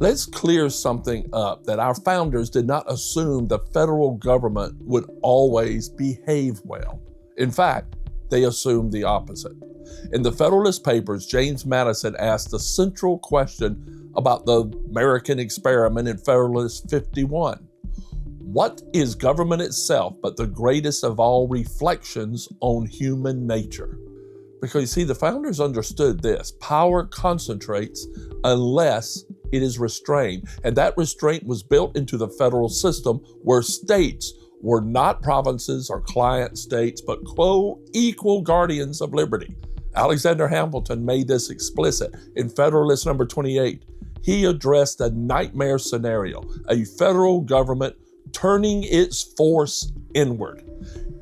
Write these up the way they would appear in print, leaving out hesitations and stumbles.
Let's clear something up that our founders did not assume the federal government would always behave well. In fact, they assumed the opposite. In the Federalist Papers, James Madison asked the central question about the American experiment in Federalist 51. What is government itself but the greatest of all reflections on human nature? Because you see, the founders understood this: power concentrates unless it is restrained. And that restraint was built into the federal system, where states were not provinces or client states, but co-equal guardians of liberty. Alexander Hamilton made this explicit in Federalist number 28. He addressed a nightmare scenario, a federal government turning its force inward.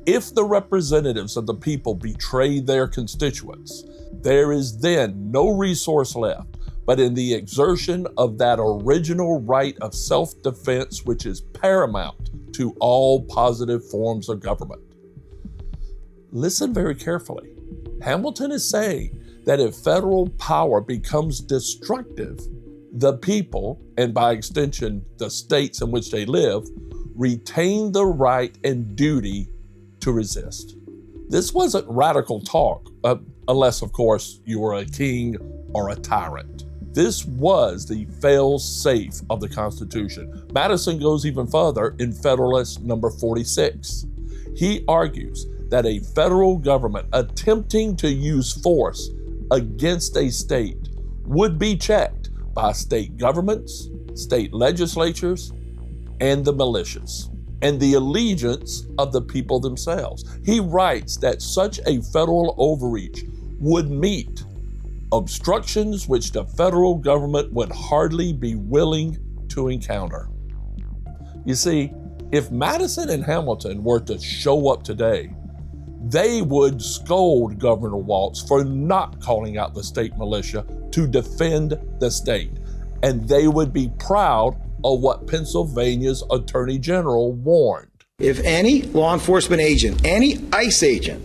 If the representatives of the people betray their constituents, there is then no resource left but in the exertion of that original right of self-defense, which is paramount to all positive forms of government. Listen very carefully. Hamilton is saying that if federal power becomes destructive, the people, and by extension the states in which they live, retain the right and duty to resist. This wasn't radical talk, unless of course you were a king or a tyrant. This was the fail-safe of the Constitution. Madison goes even further in Federalist number 46. He argues that a federal government attempting to use force against a state would be checked by state governments, state legislatures, and the militias, and the allegiance of the people themselves. He writes that such a federal overreach would meet obstructions which the federal government would hardly be willing to encounter. You see, if Madison and Hamilton were to show up today, they would scold Governor Walz for not calling out the state militia to defend the state, and they would be proud of what Pennsylvania's Attorney General warned. If any law enforcement agent, any ICE agent,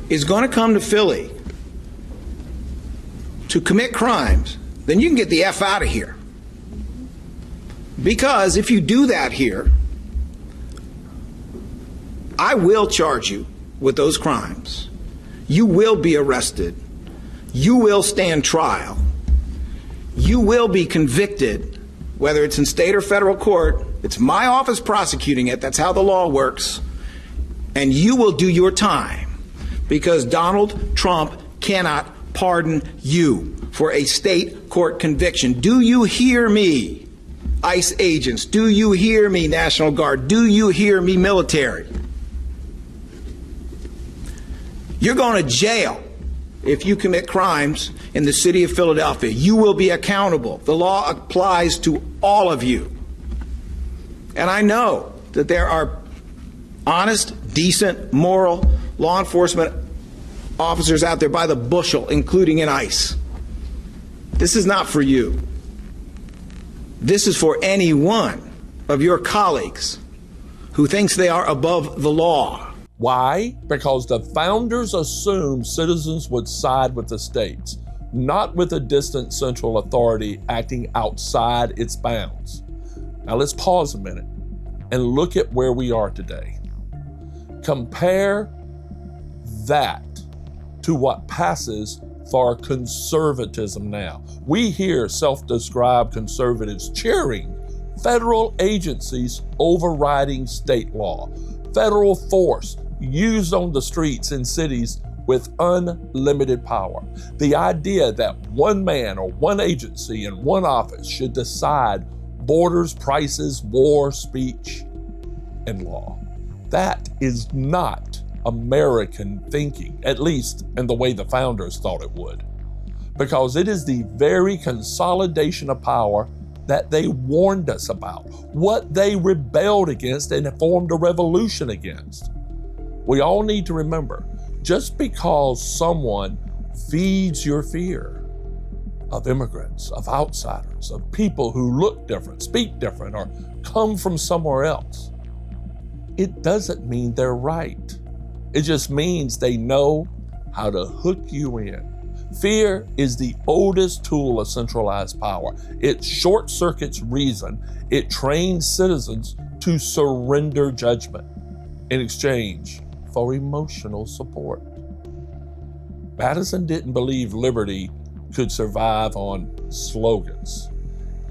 is going to come to Philly to commit crimes, then you can get the F out of here. Because if you do that here, I will charge you with those crimes. You will be arrested. You will stand trial. You will be convicted, whether it's in state or federal court. It's my office prosecuting it. That's how the law works. And you will do your time, because Donald Trump cannot pardon you for a state court conviction. Do you hear me, ICE agents? Do you hear me, National Guard? Do you hear me, military? You're going to jail if you commit crimes in the city of Philadelphia. You will be accountable. The law applies to all of you. And I know that there are honest, decent, moral law enforcement officers out there by the bushel, including in ICE. This is not for you. This is for any one of your colleagues who thinks they are above the law. Why? Because the founders assumed citizens would side with the states, not with a distant central authority acting outside its bounds. Now let's pause a minute and look at where we are today. Compare that to what passes for conservatism now. We hear self-described conservatives cheering federal agencies overriding state law, federal force used on the streets in cities with unlimited power. The idea that one man or one agency in one office should decide borders, prices, war, speech, and law. That is not American thinking, at least in the way the founders thought it would, because it is the very consolidation of power that they warned us about, what they rebelled against and formed a revolution against. We all need to remember, just because someone feeds your fear of immigrants, of outsiders, of people who look different, speak different, or come from somewhere else, it doesn't mean they're right. It just means they know how to hook you in. Fear is the oldest tool of centralized power. It short circuits reason. It trains citizens to surrender judgment in exchange for emotional support. Madison didn't believe liberty could survive on slogans.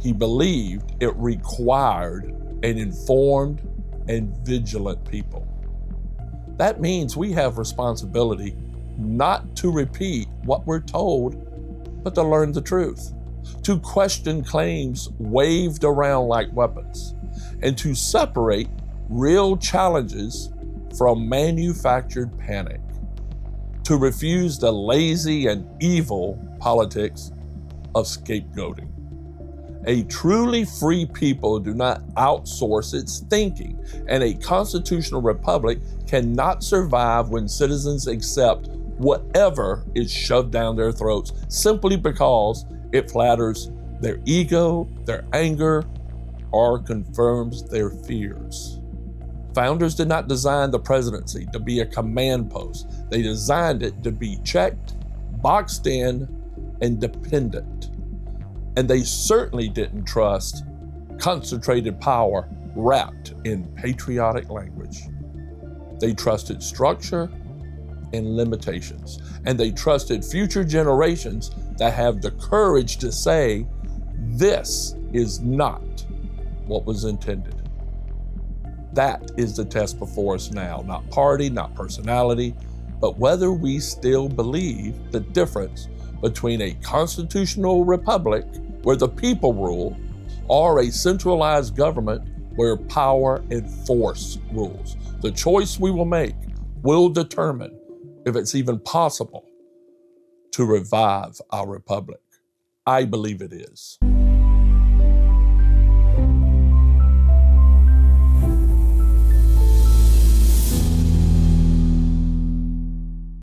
He believed it required an informed and vigilant people. That means we have responsibility not to repeat what we're told, but to learn the truth, to question claims waved around like weapons, and to separate real challenges from manufactured panic, to refuse the lazy and evil politics of scapegoating. A truly free people do not outsource its thinking, and a constitutional republic cannot survive when citizens accept whatever is shoved down their throats simply because it flatters their ego, their anger, or confirms their fears. Founders did not design the presidency to be a command post. They designed it to be checked, boxed in, and dependent. And they certainly didn't trust concentrated power wrapped in patriotic language. They trusted structure and limitations, and they trusted future generations that have the courage to say, this is not what was intended. That is the test before us now, not party, not personality, but whether we still believe the difference between a constitutional republic where the people rule or a centralized government where power and force rules. The choice we will make will determine if it's even possible to revive our republic. I believe it is.